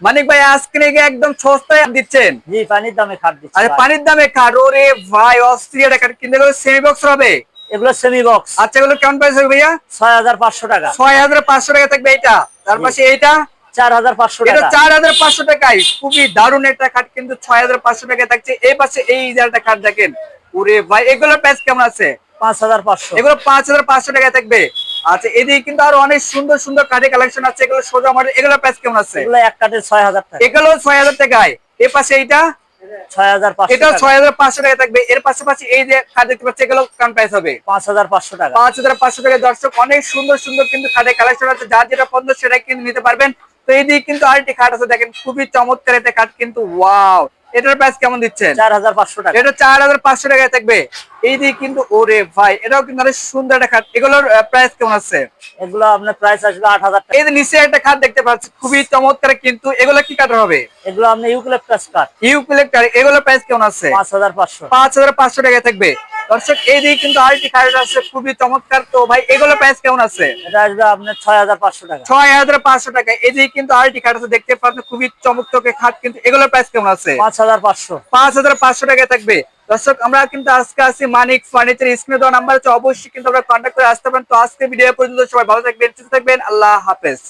মানিক ভাই আজকে নাকি একদম সস্তায় দিচ্ছেন। জি, পানির দামে খাট দিচ্ছি আরে ভাই। পানির দামে খাট, ওরে ভাই অস্থির একটা খাট, কিন্তু এগুলো সেমি বক্স হবে। এগুলো সেমি বক্স। আচ্ছা এগুলো কেমন প্রাইস হবে ভাইয়া? 6500 টাকা। 6500 টাকা থাকবে এইটা। তার জি, পাশে এইটা 4500 এটা টাকা। 4500 টাকায় খুবই দারুণ একটা খাট, কিন্তু 6500 টাকায় থাকছে। এই পাশে এই যে একটা খাট দেখেন, ওরে ভাই এগুলোর প্রাইস কেমন আছে? 5500। এগুলো 5500 টাকায় থাকবে। আচ্ছা এদিকে কিন্তু আরো অনেক সুন্দর সুন্দর কাঠের কালেকশন আছে, এগুলো সোজা মডেল, এগুলোর প্রাইস কেমন আছে? এগুলো এক কাঠের 6000 টাকা। এগুলো 6000 টাকায়। এর পাশে এইটা, 6500 এটাও টাকা। 6500 টাকায় থাকবে। এর পাশাপাশি এই যে খাট দেখতে পাচ্ছি, এগুলো কেমন প্রাইস হবে? 5500 টাকা। 5500 টাকায়। দর্শক অনেক সুন্দর সুন্দর কিন্তু খাটের কালেকশন আছে, যার যেটা পছন্দ সেটা কিন্তু নিতে পারবেন। তো এইদিকে কিন্তু আরেকটি খাট আছে দেখেন, খুবই চমৎকার একটা খাট কিন্তু, ওয়াও। এটার প্রাইস কেমন দিচ্ছেন? 4500 টাকা। এটা 4500 টাকায় থাকবে। এইদিকে কিন্তু ওরে ভাই এটাও কিন্তু অনেক সুন্দর একটা খাট, এগুলোর প্রাইস কেমন আছে? এগুলো আপনার প্রাইস আসবে 8000 এই টাকা। যে নিচে একটা খাট দেখতে পাচ্ছি, খুবই চমৎকার, কিন্তু এগুলো কি কাঠের হবে? এগুলো আপনার ইউক্যালিপটাস কাঠ। ইউক্যালিপটাস, এগুলোর প্রাইস কেমন আছে? 5500। 5500 টাকায় থাকবে। দর্শক এইদিকে কিন্তু আরেকটি খাট আছে, খুবই চমৎকার। তো ভাই এগুলোর প্রাইস কেমন আছে? এটা আসবে আপনার 6500 টাকা। 6500 টাকায়। এদিকে কিন্তু আরেকটি খাট আছে, দেখতে পাচ্ছেন খুবই চমৎকার খাট, কিন্তু এগুলোর প্রাইস কেমন আছে? 5500। 5500 টাকায় থাকবে। দর্শক আমরা কিন্তু আজকে আছি মানিক ফার্নিচার, স্ক্রিনে দেওয়া নাম্বার আছে, অবশ্যই কিন্তু আমরা কন্ট্যাক্ট করে আসতে পারেন। তো আজকে ভিডিও পর্যন্ত, সবাই ভালো থাকবেন, সুস্থ থাকবেন, আল্লাহ হাফেজ।